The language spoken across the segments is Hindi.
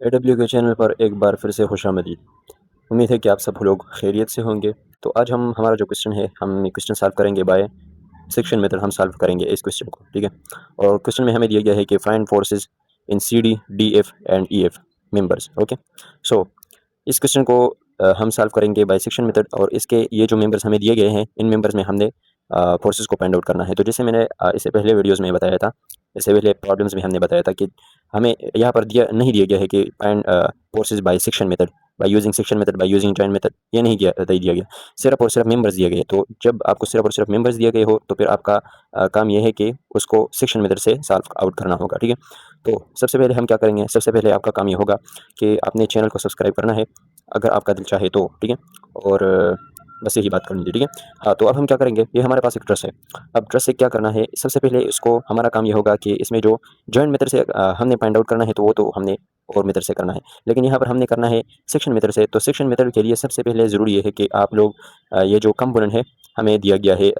AW के चैनल पर एक बार फिर से खुशामदीद। उम्मीद है कि आप सब लोग खैरियत से होंगे। तो आज हम हमारा जो क्वेश्चन है, हम ये क्वेश्चन सॉल्व करेंगे बाय सेक्शन मेथड। हम सॉल्व करेंगे इस क्वेश्चन को, ठीक है। और क्वेश्चन में हमें दिया गया है कि find forces in CD, DF and EF members. Okay, so इस क्वेश्चन को हम सॉल्व करेंगे बाय सेक्शन मेथड। और इसके ये जो मेंबर्स हमें दिए गए हैं, इन मेंबर्स में हमने फोर्सेस को फाइंड आउट करना है। तो जैसे मैंने इससे पहले वीडियोस में बताया था, इससे पहले प्रॉब्लम्स में हमने बताया था कि हमें यहाँ पर नहीं दिया गया है कि find forces by section method, by using section method, by using joint method. ये नहीं दिया गया, सिर्फ और सिर्फ मेंबर्स दिए गए। तो जब आपको सिर्फ और सिर्फ मेंबर्स दिए गए हो, तो फिर आपका काम यह है कि उसको सेक्शन मेथड से सॉल्व आउट करना होगा, ठीक है। तो सबसे पहले हम क्या करेंगे, सबसे पहले आपका काम ये होगा कि आपने चैनल को सब्सक्राइब करना है, अगर आपका दिल चाहे तो, ठीक है। और बस यही बात करनी थी, ठीक है। हाँ, तो अब हम क्या करेंगे, ये हमारे पास एक ट्रस है। अब ट्रस से क्या करना है, सबसे पहले इसको हमारा काम ये होगा कि इसमें जो जॉइंट मेथड से हमने फाइंड आउट करना है, तो वो तो हमने और मेथड से करना है, लेकिन यहाँ पर हमने करना है सेक्शन मेथड से। तो सेक्शन मेथड के लिए सबसे पहले ज़रूरी ये है कि आप लोग ये जो कंपोनेंट है, हमें दिया गया है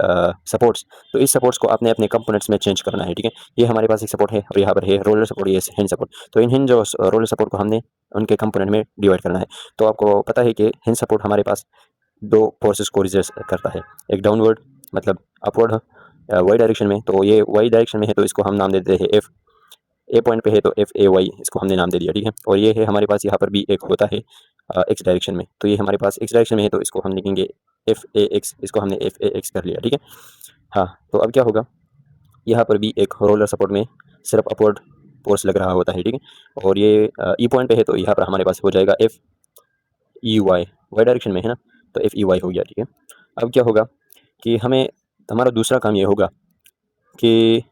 सपोर्ट्स, तो इस सपोर्ट्स को आपने अपने कंपोनेंट्स में चेंज करना है, ठीक है। ये हमारे पास एक सपोर्ट है और यहाँ पर है रोलर सपोर्ट, ये हिंज सपोर्ट। तो इन हिंज और रोलर सपोर्ट को हमने उनके कंपोनेंट में डिवाइड करना है। तो आपको पता है कि हिंज सपोर्ट हमारे पास दो फोर्सेस को रिजर्व करता है, एक डाउनवर्ड मतलब अपवर्ड वाई डायरेक्शन में। तो ये वाई डायरेक्शन में है, तो इसको हम नाम देते हैं एफ। ए पॉइंट पे है तो FAY, इसको हमने नाम दे दिया, ठीक है। और ये है हमारे पास यहाँ पर भी एक होता है एक्स डायरेक्शन में। तो ये हमारे पास एक्स डायरेक्शन में है, तो इसको हम लिखेंगे FAX, इसको हमने FAX कर लिया, ठीक है। हाँ, तो अब क्या होगा, यहाँ पर भी एक रोलर सपोर्ट में सिर्फ अपवर्ड फोर्स लग रहा होता है, ठीक है। और ये ई पॉइंट पे है, तो यहाँ पर हमारे पास हो जाएगा FEY, वाई डायरेक्शन में है ना, तो FEY हो गया, ठीक है। अब क्या होगा कि हमें, हमारा दूसरा काम ये होगा कि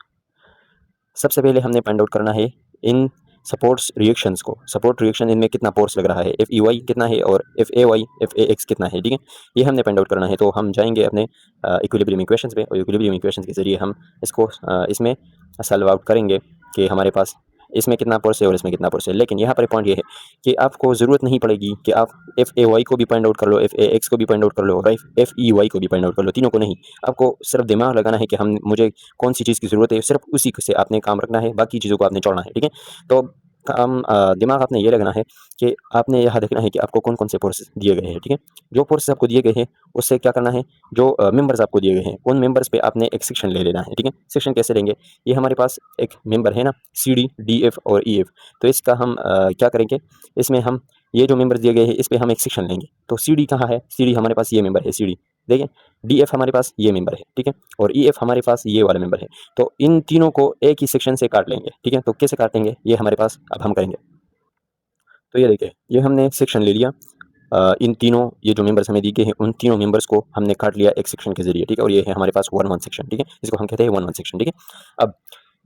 सबसे पहले हमने फाइंड आउट करना है इन सपोर्ट्स रिएक्शंस को, सपोर्ट रिएक्शन इनमें कितना फोर्स लग रहा है, FEY कितना है और FAY FAX कितना है, ठीक है। ये हमने फाइंड आउट करना है। तो हम जाएंगे अपने इक्विलिब्रियम इक्वेशंस पे, और इक्विलिब्रियम इक्वेशंस के ज़रिए हम इसको इसमें सॉल्व आउट करेंगे कि हमारे पास इसमें कितना फोर्स है और इसमें कितना फोर्स है। लेकिन यहाँ पर पॉइंट ये है कि आपको ज़रूरत नहीं पड़ेगी कि आप FAY को भी फाइंड आउट कर लो, FAX को भी फाइंड आउट कर लो, और FEY को भी फाइंड आउट कर लो, तीनों को नहीं। आपको सिर्फ दिमाग लगाना है कि हम मुझे कौन सी चीज़ की ज़रूरत है, सिर्फ उसी से आपने काम रखना है, बाकी चीज़ों को आपने छोड़ना है, ठीक है। तो काम दिमाग आपने ये लगाना है कि आपने यहाँ देखना है कि आपको कौन कौन से फोर्सेस दिए गए हैं, ठीक है। जो फोर्सेस आपको दिए गए हैं, उससे क्या करना है, जो मेंबर्स आपको दिए गए हैं, उन मेंबर्स पे आपने एक सेक्शन ले लेना है, ठीक है। सेक्शन कैसे लेंगे, ये हमारे पास एक मेंबर है ना, CD, DF और EF। तो इसका हम क्या करेंगे, इसमें हम ये जो मेंबर्स दिए गए हैं, इस पे हम एक सेक्शन लेंगे। तो CD कहाँ है, CD हमारे पास ये मेंबर है CD, देखिए। DF हमारे पास ये मेंबर है, ठीक है। और EF हमारे पास ये वाला मेंबर है। तो इन तीनों को एक ही सेक्शन से काट लेंगे, ठीक है। तो कैसे काटेंगे, ये हमारे पास अब हम करेंगे। तो ये देखिए, ये हमने सेक्शन ले लिया। इन तीनों, ये जो मेंबर्स हमें दिए गए हैं, उन तीनों मेंबर्स को हमने काट लिया एक सेक्शन के जरिए, ठीक है। और ये है हमारे पास 1 1 सेक्शन, ठीक है। इसको हम कहते हैं 1 1 सेक्शन, ठीक है। अब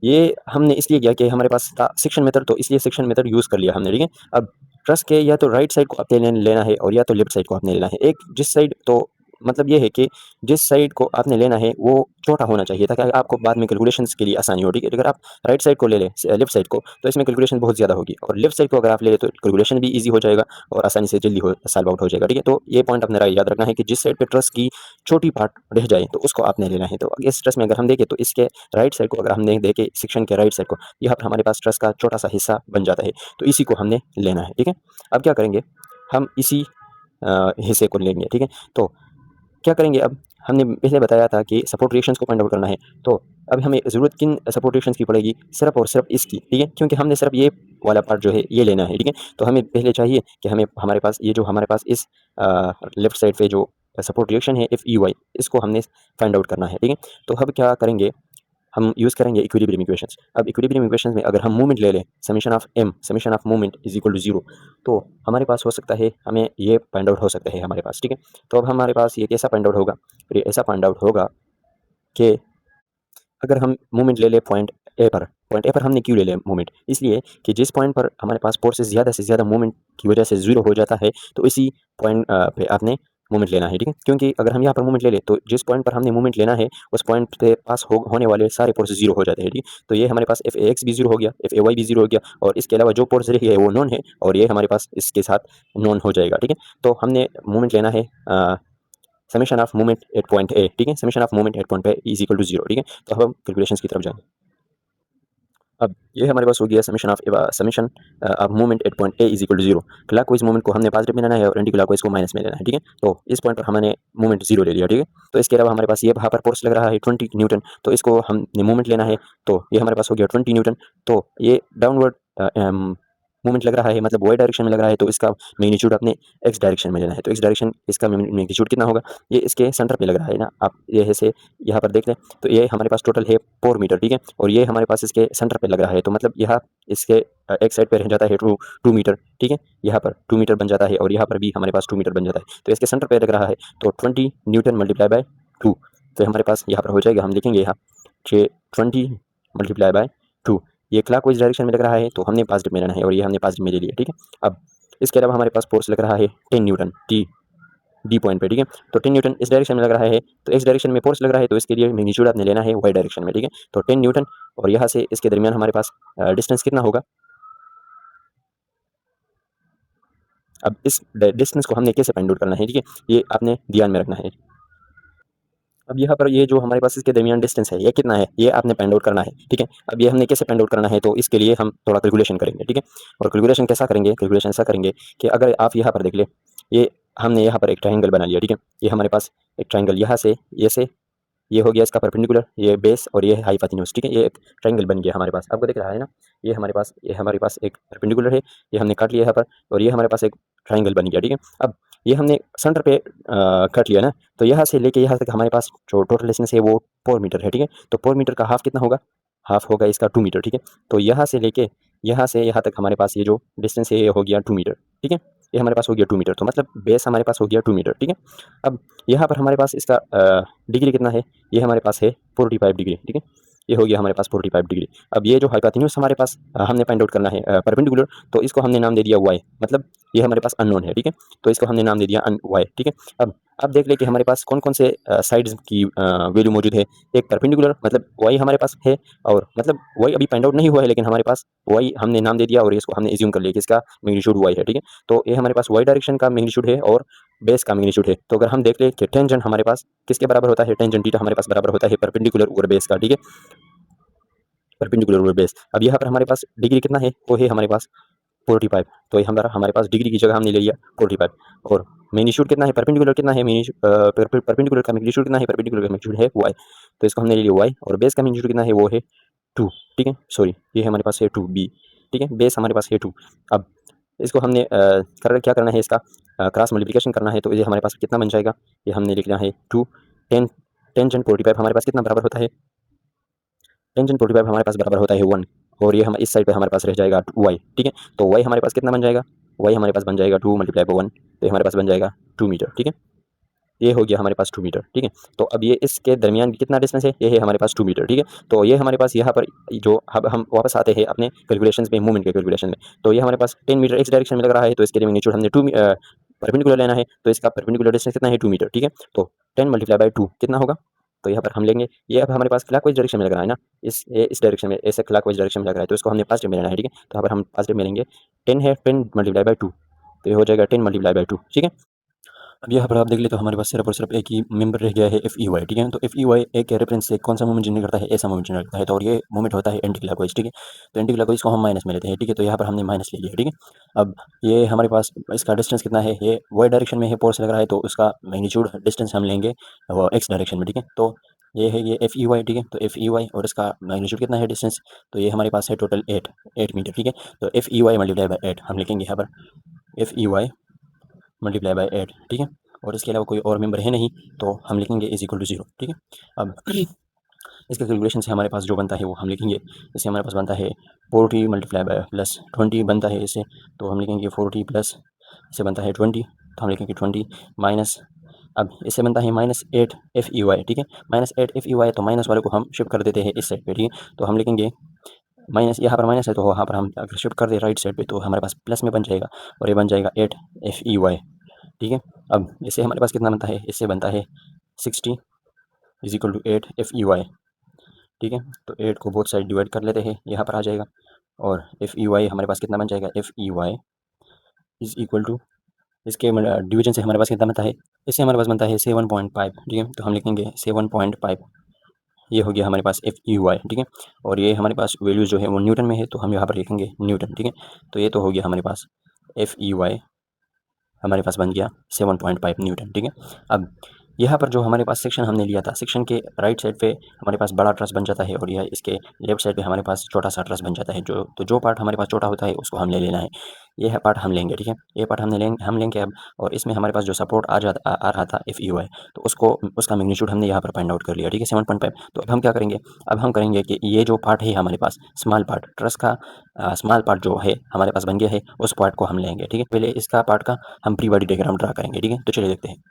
ये हमने इसलिए किया कि हमारे पास था सेक्शन मेथड, तो इसलिए सेक्शन मेथड यूज़ कर लिया हमने, ठीक है। अब ट्रस के या तो राइट साइड को आपने लेना है और या तो लेफ्ट साइड को आपने लेना है। एक जिस साइड, तो मतलब ये है कि जिस साइड को आपने लेना है वो छोटा होना चाहिए, ताकि आपको बाद में कैलकुलेशंस के लिए आसानी हो, ठीक है। अगर आप राइट साइड को ले लें, लेफ्ट साइड को, तो इसमें कैलकुलेशन बहुत ज़्यादा होगी, और लेफ्ट साइड को अगर आप ले लें तो कैलकुलेशन भी ईजी हो जाएगा और आसानी से जल्दी सॉल्व आउट हो जाएगा, ठीक है। तो ये पॉइंट अपने याद रखना है कि जिस साइड पे ट्रस की छोटी पार्ट रह जाए, तो उसको आपने लेना है। तो इस ट्रस में अगर हम देखें, तो इसके राइट साइड को अगर हमने देखे, सेक्शन के राइट साइड को, यहाँ पर हमारे पास ट्रस का छोटा सा हिस्सा बन जाता है, तो इसी को हमने लेना है, ठीक है। अब क्या करेंगे, हम इसी हिस्से को लेंगे, ठीक है। तो क्या करेंगे, अब हमने पहले बताया था कि सपोर्ट रिएक्शंस को फाइंड आउट करना है। तो अब हमें ज़रूरत किन सपोर्ट रिएक्शंस की पड़ेगी, सिर्फ और सिर्फ इसकी, ठीक है। क्योंकि हमने सिर्फ ये वाला पार्ट जो है ये लेना है, ठीक है। तो हमें पहले चाहिए कि हमें हमारे पास ये जो हमारे पास इस लेफ्ट साइड पे जो सपोर्ट रिएक्शन है FEY, इसको हमने फाइंड आउट करना है, ठीक है। तो अब क्या करेंगे, हम यूज़ करेंगे इक्विलिब्रियम इक्वेशंस। अब इक्विलिब्रियम इक्वेशंस में अगर हम मूवमेंट ले लें, summation of m, summation of movement is equal to 0, तो हमारे पास हो सकता है, हमें ये फाइंड आउट हो सकता है हमारे पास, ठीक है। तो अब हमारे पास ये कैसा फाइंड आउट होगा, फिर ये ऐसा फाइंड आउट होगा कि अगर हम मूवमेंट ले लें पॉइंट ए पर हमने क्यों ले लिया मूवमेंट, इसलिए कि जिस पॉइंट पर हमारे पास फोर्स ज़्यादा से ज़्यादा मूवमेंट की वजह से ज़ीरो हो जाता है, तो इसी पॉइंट पे आपने मूवमेंट लेना है, ठीक है। क्योंकि अगर हम यहाँ पर मूवमेंट ले लें, तो जिस पॉइंट पर हमने मूवमेंट लेना है, उस पॉइंट पे पास होने वाले सारे फोर्स जीरो हो जाते हैं, ठीक है। तो ये हमारे पास FAX भी जीरो हो गया, FAY भी जीरो हो गया, और इसके अलावा जो फोर्स रही है वो नॉन है, और ये हमारे पास इसके साथ नॉन हो जाएगा, ठीक है। तो हमने मूवमेंट लेना है summation of movement at point A, ठीक है। Summation of movement at point A is equal to 0, ठीक है। तो अब हम कैलकुलेशंस की तरफ जाएंगे। अब ये हमारे पास हो गया summation of movement at point A is equal to zero. Clockwise movement को हमने पॉजिटिव में लेना है और एंटी क्लॉकवाइज को माइनस में लेना है, ठीक है। तो इस पॉइंट पर हमने मूवमेंट जीरो ले लिया, ठीक है। तो इसके अलावा हमारे पास ये वहाँ पर फोर्स लग रहा है 20 न्यूटन, तो इसको हमने मूवमेंट लेना है, तो ये हमारे पास हो गया 20 न्यूटन। तो ये डाउनवर्ड मूवमेंट लग रहा है, मतलब वाई डायरेक्शन में लग रहा है, तो इसका मैग्नीट्यूड अपने एक्स डायरेक्शन में लेना है। तो एक्स डायरेक्शन इसका मैग्नीट्यूड कितना होगा, ये इसके सेंटर पे लग रहा है ना, आप ये से यहाँ पर देख लें। तो ये हमारे पास टोटल है 4 मीटर, ठीक है, और ये हमारे पास इसके सेंटर पे लग रहा है, तो मतलब यहाँ इसके एक साइड पे रह जाता है 2 मीटर, ठीक है। यहाँ पर 2 मीटर बन जाता है और यहाँ पर भी हमारे पास 2 मीटर बन जाता है, तो इसके सेंटर पे लग रहा है। तो 20 न्यूटन मल्टीप्लाई बाय 2, तो हमारे पास यहाँ पर हो जाएगा, हम लिखेंगे यहाँ 20 मल्टीप्लाई बाय 2। ये क्लॉकवाइज डायरेक्शन में लग रहा है, तो हमने पॉजिटिव में लेना है और ये हमने पॉजिटिव में ले लिया, ठीक है। अब इसके अलावा हमारे पास फोर्स लग रहा है 10 न्यूटन टी बी पॉइंट पे, ठीक है। तो 10 न्यूटन इस डायरेक्शन में लग रहा है, तो इस डायरेक्शन में फोर्स लग रहा है, तो इसके लिए मैग्नीट्यूड आपने लेना है वाई डायरेक्शन में, ठीक है। तो 10 न्यूटन और यहाँ से इसके दरमियान हमारे पास डिस्टेंस कितना होगा। अब इस डिस्टेंस को हमने कैसे फाइंड आउट करना है, ठीक है, ये आपने ध्यान में रखना है। अब यहाँ पर ये जो हमारे पास इसके दरमियान डिस्टेंस है, ये कितना है, ये आपने फाइंड आउट करना है, ठीक है। अब ये हमने कैसे फाइंड आउट करना है, तो इसके लिए हम थोड़ा कैलकुलेशन करेंगे, ठीक है। और कैलकुलेशन कैसा करेंगे, कैलकुलेशन ऐसा करेंगे कि अगर आप यहाँ पर देख ले, ये हमने यहाँ पर एक ट्राइंगल बना लिया, ठीक है। ये हमारे पास एक ट्राइंगल यहाँ से ये से ये हो गया इसका परपेंडिकुलर, ये बेस और ये हाइपोटेन्यूज, ठीक है। ये एक ट्रायंगल बन गया हमारे पास, आपको दिख रहा है ना। ये हमारे पास एक परपेंडिकुलर है, ये हमने काट लिया यहाँ पर, और ये हमारे पास एक ट्रायंगल बन गया, ठीक है। अब ये हमने सेंटर पे काट लिया ना, तो यहाँ से लेके यहाँ तक हमारे पास जो टोटल डिस्टेंस है वो 4 मीटर है, ठीक है। तो 4 मीटर का हाफ कितना होगा, हाफ होगा इसका 2 मीटर, ठीक है। तो यहाँ से लेके यहाँ से यहाँ तक हमारे पास ये जो डिस्टेंस है ये हो गया 2 मीटर, ठीक है। ये हमारे पास हो गया 2 मीटर, तो मतलब बेस हमारे पास हो गया 2 मीटर, ठीक है। अब यहाँ पर हमारे पास इसका डिग्री कितना है, ये हमारे पास है 45 डिग्री, ठीक है। ये हो गया हमारे पास 45 डिग्री। अब ये जो हाइपोटेन्यूज हमारे पास हमने फाइंड आउट करना है परपेंडिकुलर, तो इसको हमने नाम दे दिया वाई, मतलब ये हमारे पास अननोन है, ठीक है। तो इसको हमने नाम दे दिया वाई, ठीक है। अब देख ले कि हमारे पास कौन कौन से साइड्स की वैल्यू मौजूद है। एक परपेंडिकुलर मतलब वाई हमारे पास है, और मतलब वाई अभी फाइंड आउट नहीं हुआ है, लेकिन हमारे पास वाई हमने नाम दे दिया और इसको हमने एज्यूम कर लिया कि इसका मैग्नीट्यूड वाई है, ठीक है। तो ये हमारे पास वाई डायरेक्शन का मैग्नीट्यूड है और बेस का मैग्नीट्यूड है। तो अगर हम देख ले कि टेंजेंट हमारे पास किसके बराबर होता है, टेंजेंट थीटा हमारे पास बराबर होता है परपेंडिकुलर और बेस का, ठीक है, परपेंडिकुलर और बेस। अब यहाँ पर हमारे पास डिग्री कितना है, वो है हमारे पास 45, तो ये हमारे पास डिग्री की जगह हमने ले लिया 45। और मैग्नीट्यूड कितना है, परपेंडिकुलर कितना है, परपेंडिकुलर का मैग्नीट्यूड कितना है, परपेंडिकुलर का मैग्नीट्यूड है वाई, तो इसको हमने ले लिया वाई। और बेस का मैग्नीट्यूड कितना है, वो है 2, ठीक है, सॉरी ये हमारे पास है 2 बी, ठीक है, बेस हमारे पास है 2। अब इसको हमने क्या करना है, इसका क्रॉस मल्टीप्लिकेशन करना है, तो ये हमारे पास कितना बन जाएगा, ये हमने लिखना है 2 टेंजेंट 45 हमारे पास कितना बराबर होता है, टेंजेंट 45 हमारे पास बराबर होता है 1, और ये हम इस साइड पे हमारे पास रह जाएगा वाई, ठीक है। तो वाई हमारे पास कितना बन जाएगा, वाई हमारे पास बन जाएगा 2 × 1, तो ये हमारे पास बन जाएगा 2 मीटर, ठीक है। ये हो गया हमारे पास 2 मीटर, ठीक है। तो अब ये इसके दरमियान कितना डिस्टेंस है, ये है हमारे पास 2 मीटर, ठीक है। तो ये हमारे पास यहाँ पर जो अब हम वापस आते हैं अपने कैलकुलेशन में, मूवमेंट के कैलकुलेशन में। तो ये हमारे पास 10 मीटर एक्स डायरेक्शन में लग रहा है, तो इसके लिए मैग्नीट्यूड हमने परपेंडिकुलर लेना है, तो इसका परपेंडिकुलर डिस्टेंस कितना है 2 मीटर, ठीक है। तो 10 × 2 कितना होगा, तो यहाँ पर हम लेंगे, ये अब हमारे पास क्लॉकवाइज डायरेक्शन में लग रहा है ना, इस डायरेक्शन में, ऐसे क्लॉकवाइज डायरेक्शन में लग रहा है, तो इसको हमने पॉजिटिव में लेना है, ठीक है। तो यहाँ पर हम पॉजिटिव में लेंगे, 10 है, 10 × 2, तो ये हो जाएगा 10 × 2, ठीक है। अब यहाँ पर आप देख ले, तो हमारे पास सिर्फ और सिर्फ एक ही मेंबर रह गया है एफ ई वाई, ठीक है। तो एफ ई वाई एक रेफरेंस से कौन सा मूवमेंट जनरेट करता है, ऐसा मूवमेंट जनरेट करता है, तो और ये मूवमेंट होता है एंटी क्लॉकवाइज, ठीक है। तो एंटी क्लॉकवाइज को हम माइनस में लेते हैं, ठीक है, तो यहाँ पर हमने माइनस ले लिया, ठीक है। अब ये हमारे पास इसका डिस्टेंस कितना है, ये वाई डायरेक्शन में है, फोर्स लग रहा है, तो उसका मैग्नीट्यूड डिस्टेंस हम लेंगे वो एक्स डायरेक्शन में, ठीक है। तो ये है ये एफ ई वाई, ठीक है। तो एफ ई वाई और इसका मैग्नीट्यूड कितना है डिस्टेंस, तो ये हमारे पास है टोटल 8 मीटर, ठीक है। तो F E Y multiply by 8 हम लिखेंगे यहाँ पर, F E Y multiply by 8, ठीक है। और इसके अलावा कोई और मेंबर है नहीं, तो हम लिखेंगे इज इक्वल टू 0, ठीक है। अब इसके कैलकुलेशन से हमारे पास जो बनता है वो हम लिखेंगे। इससे हमारे पास बनता है 40 मल्टीप्लाई बाय प्लस 20 बनता है इससे, तो हम लिखेंगे 40 प्लस इससे बनता है 20, तो हम लिखेंगे 20 माइनस, अब इससे बनता है -8 एफ ई वाई, ठीक है। -8 एफ ई वाई, तो माइनस वाले को हम शिफ्ट कर देते हैं इस साइड पे, ठीक है। तो हम लिखेंगे माइनस, यहाँ पर माइनस है, तो वहाँ पर हम अगर शिफ्ट कर दें राइट साइड पे, तो हमारे पास प्लस में बन जाएगा, और ये बन जाएगा 8 एफ ई वाई, ठीक है। अब इससे हमारे पास कितना बनता है, इससे बनता है 60 is equal to 8 F E Y, ठीक है। तो 8 को बोथ साइड डिवाइड कर लेते हैं, यहाँ पर आ जाएगा, और एफ ई वाई हमारे पास कितना बन जाएगा, F E Y is equal to, इसके डिवीजन से हमारे पास कितना बनता है, इससे हमारे पास बनता है 7.5, ठीक है। तो हम लिखेंगे 7.5 ये हो गया हमारे पास एफ यू वाई, ठीक है। और ये हमारे पास वैल्यू जो है वो न्यूटन में है, तो हम यहाँ पर लिखेंगे न्यूटन, ठीक है। तो ये तो हो गया हमारे पास एफ यू वाई हमारे पास बन गया 7.5 न्यूटन, ठीक है। अब यहाँ पर जो हमारे पास सेक्शन हमने लिया था, सेक्शन के राइट साइड पे हमारे पास बड़ा ट्रस बन जाता है और यह इसके लेफ्ट साइड पे हमारे पास छोटा सा ट्रस बन जाता है। जो पार्ट हमारे पास छोटा होता है उसको हम ले लेना है। ये है पार्ट हम लेंगे, ठीक है। ये पार्ट हम लेंगे अब। और इसमें हमारे पास जो सपोर्ट आ रहा था एफ यू आई, तो उसका मैग्नीट्यूड हमने यहाँ पर फाइंड आउट कर लिया, ठीक है, 7.5। तो अब हम क्या करेंगे, अब हम करेंगे कि ये जो पार्ट है हमारे पास स्मॉल पार्ट ट्रस का, स्मॉल पार्ट जो है हमारे पास बन गया है, उस पार्ट को हम लेंगे, ठीक है। पहले इसका पार्ट का हम प्री बॉडी डायग्राम ड्रा करेंगे, ठीक है। तो चलिए देखते हैं।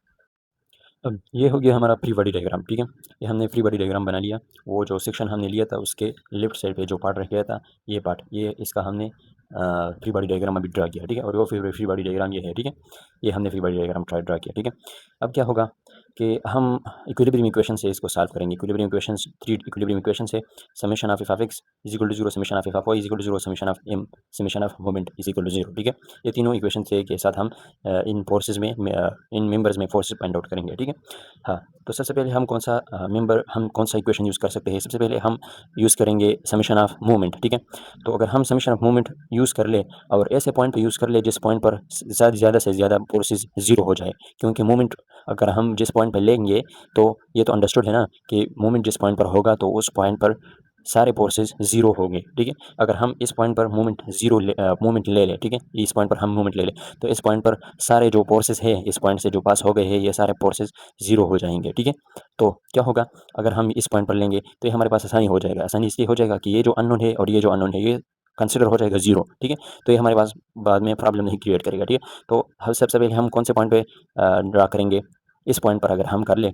अब ये हो गया हमारा प्री बॉडी डायग्राम, ठीक है। ये हमने प्री बॉडी डायग्राम बना लिया। वो जो सेक्शन हमने लिया था उसके लेफ्ट साइड पे जो पार्ट रह गया था, ये पार्ट, ये इसका हमने प्री बॉडी डायग्राम अभी ड्रा किया, ठीक है। और वो फिर प्री बॉडी डायग्राम ये है, ठीक है। ये हमने प्री बॉडी डायग्राम ड्रा किया, ठीक है। अब क्या होगा कि हम इक्विलिब्रियम इक्वेशन से इसको सॉल्व करेंगे। इक्विलिब्रियम इक्वेशंस, 3 इक्विलिब्रियम इक्वेशन से summation of F of X is equal to 0, summation of F of Y is equal to 0, summation of M, summation of moment is equal to 0, ठीक है। ये तीनों इक्वेशन से के साथ हम इन फोर्सेज में इन मेंबर्स में फोर्सेज फाइंड आउट करेंगे, ठीक है। हाँ, तो सबसे पहले हम कौन सा इक्वेशन यूज़ कर सकते हैं। सबसे पहले हम यूज़ करेंगे समेशन ऑफ मोमेंट, ठीक है। तो अगर हम समेशन ऑफ मोमेंट यूज़ कर ले और ऐसे पॉइंट पे यूज़ कर ले जिस पॉइंट पर ज़्यादा से ज़्यादा फोर्सेज ज़ीरो हो जाए, क्योंकि मोमेंट अगर हम जिस पॉइंट पर लेंगे, तो ये तो अंडरस्टूड है ना कि मोमेंट जिस पॉइंट पर होगा तो उस पॉइंट पर सारे फोर्सेज ज़ीरो होंगे, ठीक है। अगर हम इस पॉइंट पर मोमेंट ले लें, ठीक है, इस पॉइंट पर हम मोमेंट ले लें, तो इस पॉइंट पर सारे जो फोर्सेज है इस पॉइंट से जो पास हो गए हैं, ये सारे फोर्सेज ज़ीरो हो जाएंगे, ठीक है। तो क्या होगा, अगर हम इस पॉइंट पर लेंगे तो ये हमारे पास आसानी हो जाएगा। आसानी इसलिए हो जाएगा कि ये जो अननोन है और ये जो अननोन है ये कंसिडर हो जाएगा ज़ीरो, ठीक है। तो ये हमारे पास बाद में प्रॉब्लम नहीं क्रिएट करेगा, ठीक है। तो हम सबसे पहले हम कौन से पॉइंट पे ड्रा करेंगे, इस पॉइंट पर अगर हम कर ले,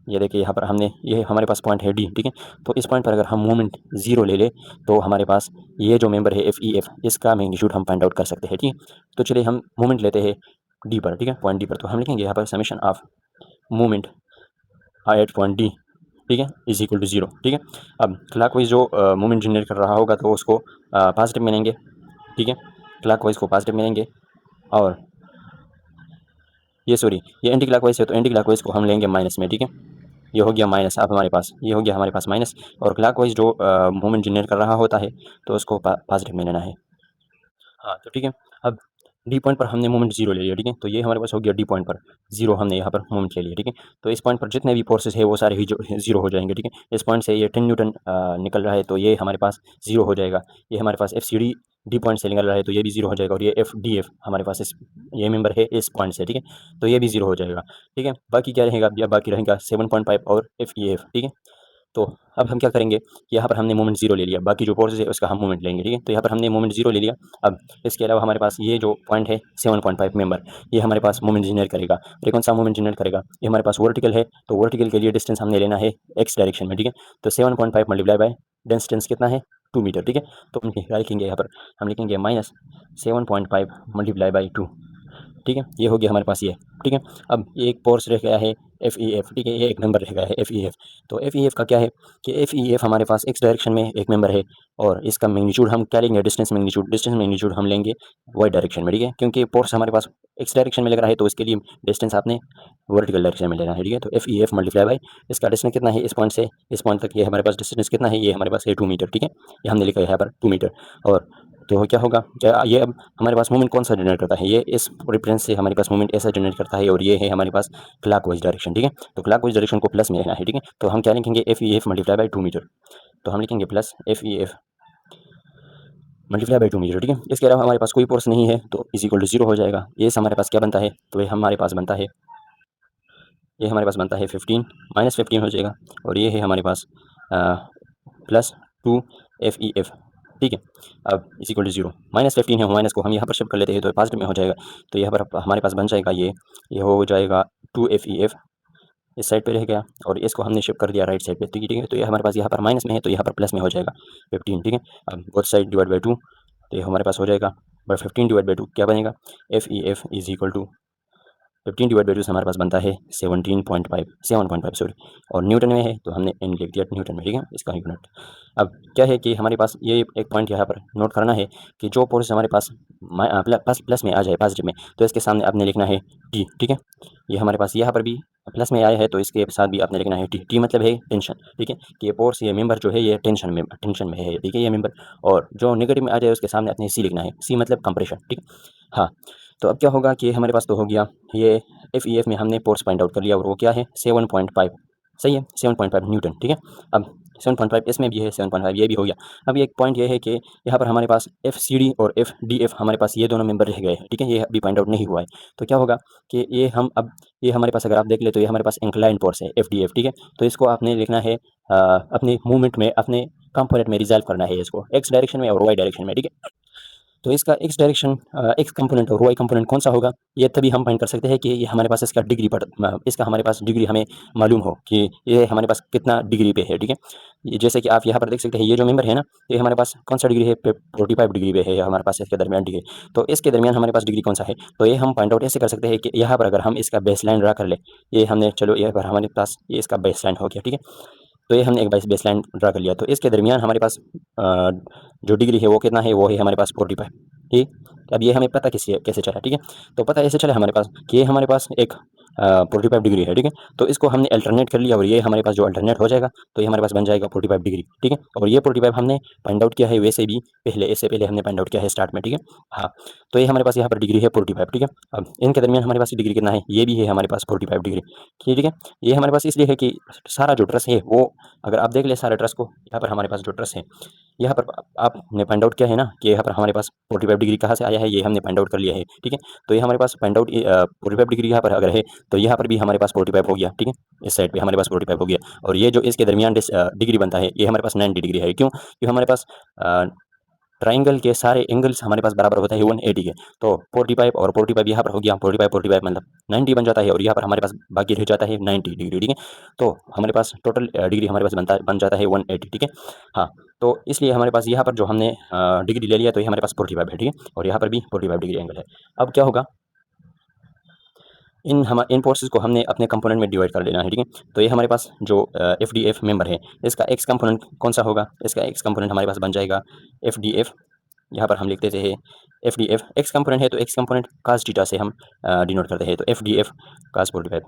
ये देखिए यहाँ पर हमने, ये हमारे पास पॉइंट है डी, ठीक है। तो इस पॉइंट पर अगर हम मोमेंट ज़ीरो ले ले, तो हमारे पास ये जो मेंबर है एफ ई एफ, इसका मैग्नीट्यूड हम फाइंड आउट कर सकते हैं, ठीक है। तो चलिए हम मोमेंट लेते हैं डी पर, ठीक है, पॉइंट डी पर। तो हम लिखेंगे यहाँ पर summation of moment at point D, ठीक है, इज इक्वल टू 0, ठीक है। अब क्लॉकवाइज जो मोमेंट जनरेट कर रहा होगा तो उसको पॉजिटिव में लेंगे, ठीक है, क्लॉकवाइज को पॉजिटिव में लेंगे। और ये एंटी क्लॉकवाइज है तो एंटी क्लॉकवाइज को हम लेंगे माइनस में, ठीक है। ये हो गया माइनस, अब हमारे पास ये हो गया हमारे पास माइनस। और क्लॉकवाइज जो मोमेंट जनरेट कर रहा होता है तो उसको पॉजिटिव में लेना है। हाँ, तो ठीक है। अब डी पॉइंट पर हमने मोमेंट जीरो ले लिया, ठीक है। तो ये हमारे पास हो गया डी पॉइंट पर जीरो, हमने यहाँ पर मोमेंट ले लिया, ठीक है। तो इस पॉइंट पर जितने भी फोर्सेस है वो सारे ही जो जीरो हो जाएंगे, ठीक है। इस पॉइंट से ये 10 न्यूटन निकल रहा है तो ये हमारे पास जीरो हो जाएगा। ये हमारे पास F C D D point से निकल रहा है तो ये भी जीरो हो जाएगा। और ये एफ डी एफ हमारे पास ये मेंबर है इस पॉइंट से, ठीक है। तो ये भी जीरो हो जाएगा, ठीक है। बाकी क्या रहेगा, या बाकी रहेगा 7.5 और एफ ई एफ, ठीक है। तो अब हम क्या करेंगे, यहाँ पर हमने मोमेंट जीरो ले लिया, बाकी जो फोर्सेज है उसका हम मोमेंट लेंगे, ठीक है। तो यहाँ पर हमने मोमेंट जीरो ले लिया। अब इसके अलावा हमारे पास ये जो पॉइंट है 7.5 मेंबर, ये हमारे पास मोमेंट जनरेट करेगा। और ये कौन सा मोमेंट जनरेट करेगा, ये हमारे पास वर्टिकल है। तो वर्टिकल के लिए डिस्टेंस हमने लेना है एक्स डायरेक्शन में, ठीक है। तो 7.5 मल्टीप्लाई बाय डिस्टेंस कितना है, 2 मीटर, ठीक है। तो हम क्या लिखेंगे यहाँ पर, हम लिखेंगे माइनस 7.5 मल्टीप्लाई बाई 2, ठीक है। ये हो गया हमारे पास ये, ठीक है। अब ये एक फोर्स रह गया है एफ ई एफ, ठीक है, ये एक मेंबर रह गया है एफ ई एफ। तो एफ ई एफ का क्या है कि एफ ई एफ हमारे पास एक्स डायरेक्शन में एक मेंबर है और इसका मैग्नीट्यूड हम क्या लेंगे, डिस्टेंस मैग्नीट्यूड हम लेंगे वाई डायरेक्शन में, ठीक है। क्योंकि फोर्स हमारे पास एक्स डायरेक्शन में लग रहा है तो इसके लिए डिस्टेंस आपने वर्टिकल डायरेक्शन में लेना है, ठीक है। तो F E F multiply by इसका डिस्टेंस कितना है, इस पॉइंट से इस पॉइंट तक ये हमारे पास डिस्टेंस कितना है, ये हमारे पास है 2 मीटर, ठीक है। ये हमने लिखा है यहाँ पर 2 मीटर। और तो क्या होगा, ये अब हमारे पास मोमेंट कौन सा जनरेट करता है, ये इस रेफरेंस से हमारे पास मोमेंट ऐसा जनरेट करता है। और ये है हमारे पास क्लॉकवाइज डायरेक्शन, ठीक है। तो क्लॉकवाइज डायरेक्शन को प्लस में लेना है, ठीक है। तो हम क्या लिखेंगे, F E F multiply by 2 metre. तो हम लिखेंगे plus F E F multiply by 2 metre, ठीक है। इसके अलावा हमारे पास कोई फोर्स नहीं है तो इज इक्वल टू 0 हो जाएगा। ये हमारे पास क्या बनता है, तो ये हमारे पास बनता है, ये हमारे पास बनता है 15 माइनस 15 हो जाएगा। और ये है हमारे पास प्लस 2 एफ ई एफ, ठीक है। अब इज इक्वल टू 0, माइनस 15 है, माइनस को हम यहाँ पर शिफ्ट कर लेते हैं तो पॉजिटिव में हो जाएगा। तो यहाँ पर हमारे पास बन जाएगा ये हो जाएगा 2 एफ ई एफ, इस साइड पे रह गया और इसको हमने शिफ्ट कर दिया राइट साइड पे, ठीक है। तो ये हमारे पास यहाँ पर माइनस में है तो यहाँ पर प्लस में हो जाएगा 15, ठीक है। अब बोथ साइड डिवाइड बाई 2, तो ये हमारे पास हो जाएगा बाई 15 डिवाइड बाई 2 क्या बनेगा, F E F is equal to 15 divide by 2 से हमारे पास बनता है 17.5 सॉरी, और न्यूटन में है तो हमने एन लिख दिया न्यूटन में, ठीक है, इसका यूनिट। अब क्या है कि हमारे पास ये एक पॉइंट यहाँ पर नोट करना है कि जो फोर्स हमारे पास प्लस में आ जाए पॉजिटिव में, तो इसके सामने आपने लिखना है टी, ठीक है। ये हमारे पास यहाँ पर भी प्लस में आया है तो इसके साथ भी आपने लिखना है टी। टी मतलब है टेंशन, ठीक है, कि ये फोर्स, ये मेंबर जो है ये टेंशन में है, ठीक है, ये मेंबर। और जो नेगेटिव में आ जाए उसके सामने अपने सी लिखना है, सी मतलब कंप्रेशन, ठीक है। हाँ, तो अब क्या होगा कि हमारे पास तो हो गया ये एफ ई एफ में हमने फोर्स फाइंड आउट कर लिया, और वो क्या है 7.5, सही है, 7.5 न्यूटन, ठीक है। अब 7.5 इसमें भी है, 7.5 ये भी हो गया। अब एक पॉइंट ये है कि यहाँ पर हमारे पास एफ सी डी और एफ डी एफ हमारे पास ये दोनों मेंबर रह गए हैं, ठीक है, ये अभी फाइंड आउट नहीं हुआ है। तो क्या होगा कि ये हम अब ये हमारे पास अगर आप देख ले तो ये हमारे पास इंक्लाइन फोर्स है एफ डी एफ, ठीक है। तो इसको आपने लिखना है अपने मूवमेंट में, अपने कंपोनेंट में रिजॉल्व करना है इसको, एक्स डायरेक्शन में और वाई डायरेक्शन में, ठीक है। तो इसका एक्स डायरेक्शन, एक्स कंपोनेंट और वाई कंपोनेंट कौन सा होगा, ये तभी हम फाइंड कर सकते हैं कि ये हमारे पास इसका डिग्री इसका हमारे पास डिग्री हमें मालूम हो कि ये हमारे पास कितना डिग्री पे है, ठीक है। ये जैसे कि आप यहाँ पर देख सकते हैं, ये जो मेंबर है ना, ये हमारे पास कौन सा डिग्री है, 45 डिग्री पे है हमारे पास, इसके दरमियान डिग्री। तो इसके दरमियान हमारे पास डिग्री कौन सा है, तो ये हम फाइंड आउट ऐसे कर सकते हैं कि यहाँ पर अगर हम इसका बेस लाइन ड्रा कर ले, ये हमने, चलो यहाँ पर हमारे पास ये इसका बेस लाइन हो गया, ठीक है। तो ये हमने एक बेस लाइन ड्रा कर लिया, तो इसके दरमियान हमारे पास जो डिग्री है वो कितना है, वो है हमारे पास 45, ठीक। अब ये हमें पता कैसे चला, ठीक है। तो पता ऐसे चला हमारे पास कि ये हमारे पास एक 45 डिग्री है, ठीक है। तो इसको हमने अल्टरनेट कर लिया, और ये हमारे पास जो अल्टरनेट हो जाएगा तो ये हमारे पास बन जाएगा 45 डिग्री, ठीक है। और ये 45 हमने फाइंड आउट किया है वैसे भी पहले, इससे पहले हमने फाइंड आउट किया है स्टार्ट में, ठीक है। हाँ, तो ये हमारे पास यहाँ पर डिग्री है 45, ठीक है। अब इनके दरमियान हमारे पास डिग्री कितना है, ये भी है हमारे पास 45 डिग्री, ठीक है। ये हमारे पास इसलिए है कि सारा जो ट्रस है वो, अगर आप देख ले सारे ट्रस को, यहाँ पर हमारे पास जो ट्रस है, यहाँ पर आपने फाइंड आउट किया है ना कि यहाँ पर हमारे पास 45 डिग्री कहाँ से आया है, ये हमने फाइंड आउट कर लिया है, ठीक है। तो ये हमारे पास फाइंड आउट 45 डिग्री यहाँ पर अगर है तो यहाँ पर भी हमारे पास 45 हो गया, ठीक है। इस साइड पे हमारे पास 45 हो गया, और ये जो इसके दरमियान डिग्री बनता है ये हमारे पास 90 डिग्री है। क्यों? क्योंकि हमारे पास ट्राइंगल के सारे एंगल्स हमारे पास बराबर होता है 180 के। तो 45 और 45 यहाँ पर हो गया, 45 मतलब 90 बन जाता है, और यहाँ पर हमारे पास बाकी रह जाता है 90 डिग्री, ठीक है। तो हमारे पास टोटल डिग्री हमारे पास बन जाता है 180, ठीक है। हाँ, तो इसलिए हमारे पास यहाँ पर जो हमने डिग्री ले लिया तो ये हमारे पास 45 है, ठीक है, और यहाँ पर भी 45 डिग्री एंगल है। अब क्या होगा, इन फोर्सेस को हमने अपने कंपोनेंट में डिवाइड कर लेना है, ठीक है। तो ये हमारे पास जो एफ डी एफ मेंबर है, इसका एक्स कंपोनेंट कौन सा होगा, इसका एक्स कंपोनेंट हमारे पास बन जाएगा एफ डी एफ। यहाँ पर हम लिखते थे F D F, x component है तो एक्स कंपोनेंट कास थीटा से हम डिनोट करते हैं, तो एफ डी एफ कास 45,